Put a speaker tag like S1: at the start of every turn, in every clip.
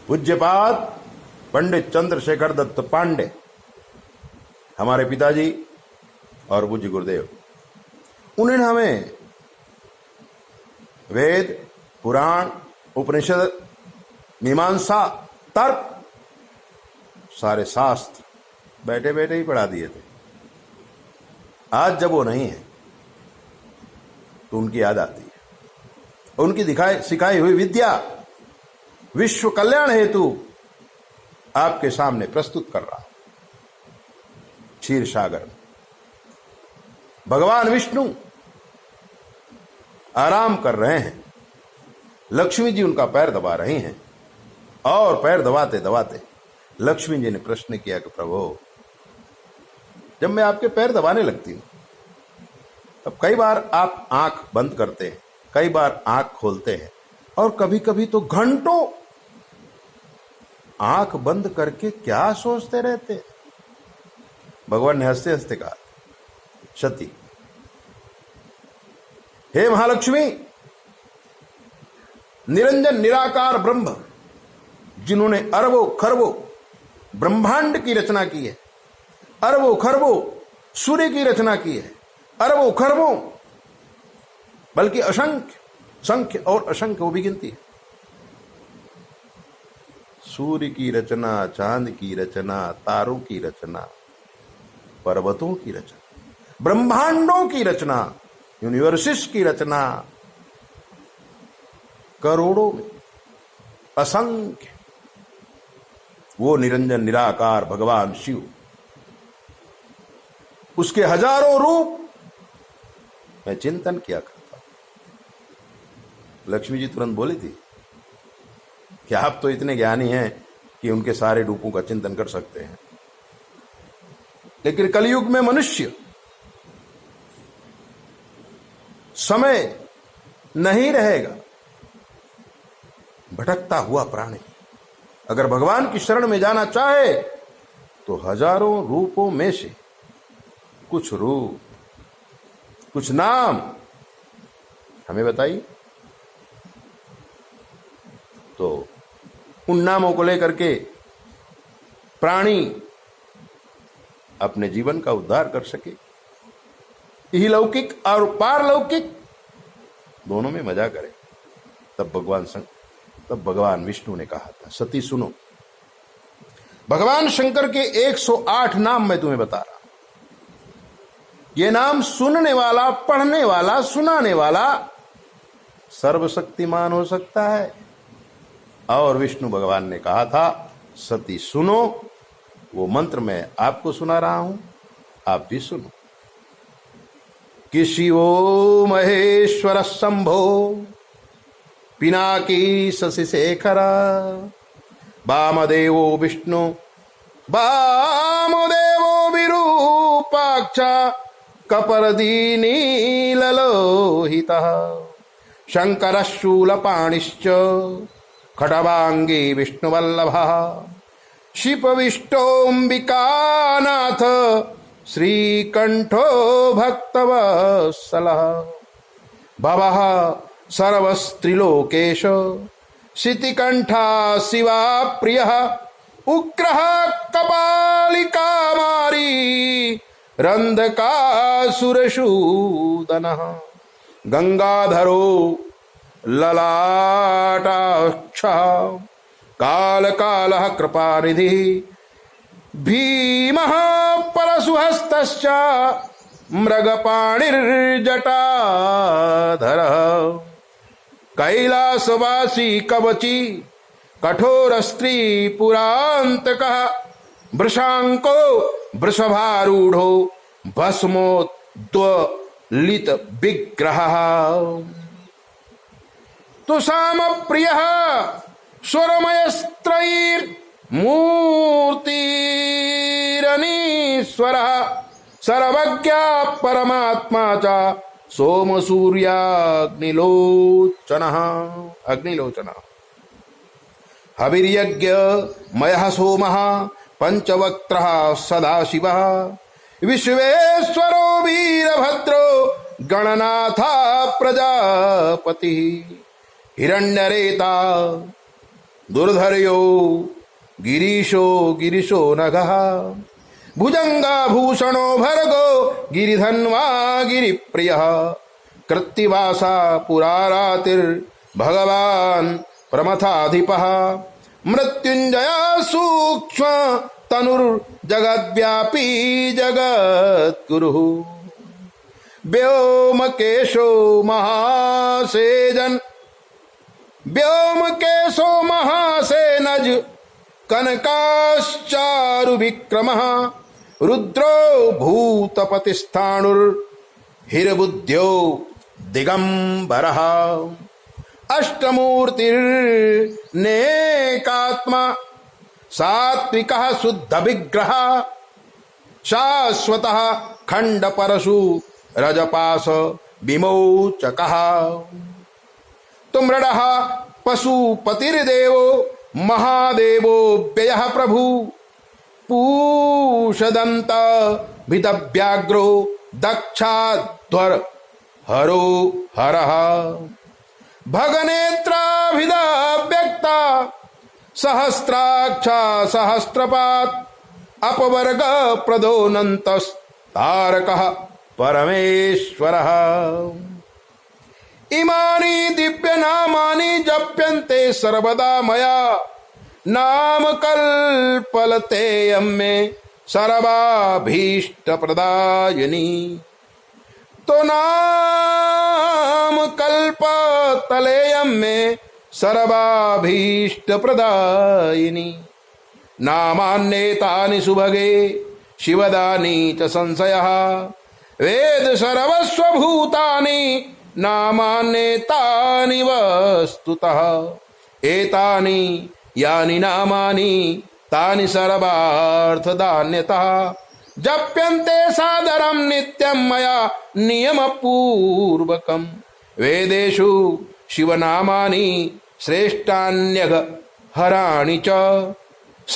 S1: पूज्यपाद पंडित चंद्रशेखर दत्त पांडे, हमारे पिताजी और पूज्य गुरुदेव, उन्होंने हमें वेद, पुराण, उपनिषद, मीमांसा, तर्क, सारे शास्त्र बैठे बैठे ही पढ़ा दिए थे। आज जब वो नहीं है तो उनकी याद आती है। उनकी सिखाई हुई विद्या विश्व कल्याण हेतु आपके सामने प्रस्तुत कर रहा हूं। क्षीर सागर में भगवान विष्णु आराम कर रहे हैं, लक्ष्मी जी उनका पैर दबा रही हैं, और पैर दबाते दबाते लक्ष्मी जी ने प्रश्न किया कि प्रभु, जब मैं आपके पैर दबाने लगती हूं तब कई बार आप आंख बंद करते हैं, कई बार आंख खोलते हैं, और कभी कभी तो घंटों आंख बंद करके क्या सोचते रहते हैं। भगवान ने हंसते हंसते कहा, सती, हे महालक्ष्मी, निरंजन निराकार ब्रह्म जिन्होंने अरबों खरबों ब्रह्मांड की रचना की है, अरबों खरबों सूर्य की रचना की है, अरबों खरबों बल्कि असंख्य, संख्य और असंख्य वो भी गिनती है। सूर्य की रचना, चांद की रचना, तारों की रचना, पर्वतों की रचना, ब्रह्मांडों की रचना, यूनिवर्सिस की रचना, करोड़ों में असंख्य वो निरंजन निराकार भगवान शिव, उसके हजारों रूप मैं चिंतन किया करता। लक्ष्मी जी तुरंत बोली थी कि आप तो इतने ज्ञानी हैं कि उनके सारे रूपों का चिंतन कर सकते हैं, लेकिन कलयुग में मनुष्य समय नहीं रहेगा, भटकता हुआ प्राणी अगर भगवान की शरण में जाना चाहे तो हजारों रूपों में से कुछ रूप, कुछ नाम हमें बताइए। तो उन नामों को लेकर के प्राणी अपने जीवन का उद्धार कर सके, यही लौकिक और पारलौकिक दोनों में मजा करे। तब भगवान विष्णु ने कहा था, सती सुनो, भगवान शंकर के 108 नाम मैं तुम्हें बता रहा हूं। ये नाम सुनने वाला, पढ़ने वाला, सुनाने वाला सर्वशक्तिमान हो सकता है। और विष्णु भगवान ने कहा था, सती सुनो, वो मंत्र मैं आपको सुना रहा हूं, आप भी सुनो। कि शिवो महेश्वर शंभो पिनाकी शशि शेखर वामदेवो विष्णु वामदेवो विरूपाक्ष कपर्दीनी ललोहितः शंकर शूलपाणिश्च खडवांगी विष्णुवल्लभः शिपविष्टोऽम्बिकानाथ श्रीकंठो भक्तवत्सलः भवः सर्वस्त्रिलोकेश शितिकंठा शिवा प्रियः उग्रः कपालिकामारी रंधकासुरशूदनः गंगाधरो ललाटाक्षः कालकालः कृपानिधिः भीमः परशुहस्तश्च मृगपाणिर्जटाधरः कैलासवासी कवची कठोर स्त्री पुरांतकः वृषांको वृषभारूढ़ो भस्मोद्वलित विग्रहः तुषाम प्रियः स्वरमयस्त्रैर्मूर्तिरनीश्वरः सर्वज्ञ परमात्मा च सोम सूर्याग्निलोचनः अग्निलोचनः हविर्यज्ञ मयः सोमः पंचवक्त्रः सदाशिवः विश्वेश्वरो वीरभद्रो गणनाथा प्रजापति हिरण्यरेता दुर्धर्यो गिरीशो गिरीशो नघः भुजंगाभूषणो भर्गो गिरिधन्वा गिरिप्रियः कृत्तिवासा पुरारातिर्भगवान् प्रमथाधिपः मृत्युंजया सूक्ष्म तनुर्जगद्व्यापी जगद्गुरुः व्योमकेशो महासेनज कनकाश्चारु विक्रमः रुद्रो भूतपतिस्थाणुर्हिरबुद्ध्यो दिगंबरः अष्टमूर्तिर्नेकात्मा सात्विकः शुद्ध विग्रह शाश्वतः खंड परशु रजपास विमोचकः तुम्रडः पशुपतिर्देवो महादेवो व्ययः प्रभु पूषदंत भिदव्याग्रो दक्षाध्वर हरो हरः भगनेत्राभिदव्यक्ता सहस्राक्षा सहस्रपात् अपवर्ग प्रदोनन्तस्तारकः परमेश्वरः इमानि दिव्यनामानि जप्यन्ते सर्वदा मया नामकल्पलतेयं मे सर्वाभीष्टप्रदायिनी तो नामकल्पतलेयं मे सर्वाभीष्टप्रदायिनी नामान्येतानि सुभगे शिवदानी च संशयः वेद सर्वस्वभूतानि नामान्येतानि वस्तुतः एतानि यानि नामानि तानि सर्वार्थदान्यतः जप्यन्ते सादरं नित्यं मया नियमपूर्वकं वेदेषु शिवनामानि श्रेष्ठान्यघ हराणि च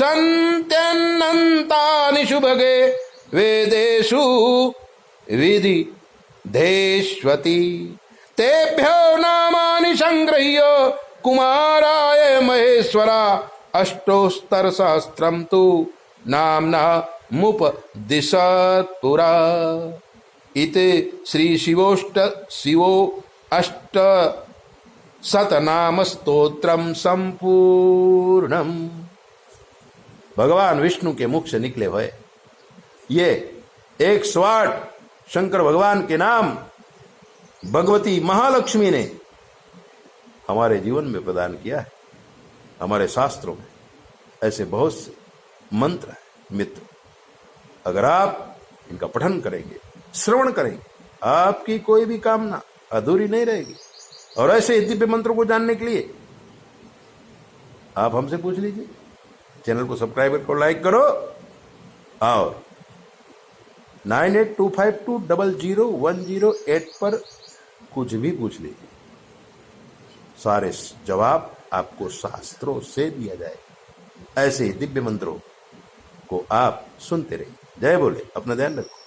S1: सन्त्यनन्तानि शुभगे वेदेषु विदिधेष्वति तेभ्यो नामानि संगृह्य कुमाराय महेश्वरा अष्टोत्तरसहस्रं तु नाम्ना मुपदिशत् पुरा इति श्री शिवो अष्टशतनाम स्तोत्रम संपूर्णम। भगवान विष्णु के मुख से निकले हुए ये 108 शंकर भगवान के नाम भगवती महालक्ष्मी ने हमारे जीवन में प्रदान किया है। हमारे शास्त्रों में ऐसे बहुत से मंत्र हैं मित्र, अगर आप इनका पठन करेंगे, श्रवण करेंगे, आपकी कोई भी कामना अधूरी नहीं रहेगी। और ऐसे दिव्य मंत्रों को जानने के लिए आप हमसे पूछ लीजिए। चैनल को सब्सक्राइब करो, लाइक करो और 9825200108 पर कुछ भी पूछ लीजिए। सारे जवाब आपको शास्त्रों से दिया जाएगा। ऐसे ही दिव्य मंत्रों को आप सुनते रहिए। जय बोले, अपना ध्यान रखो।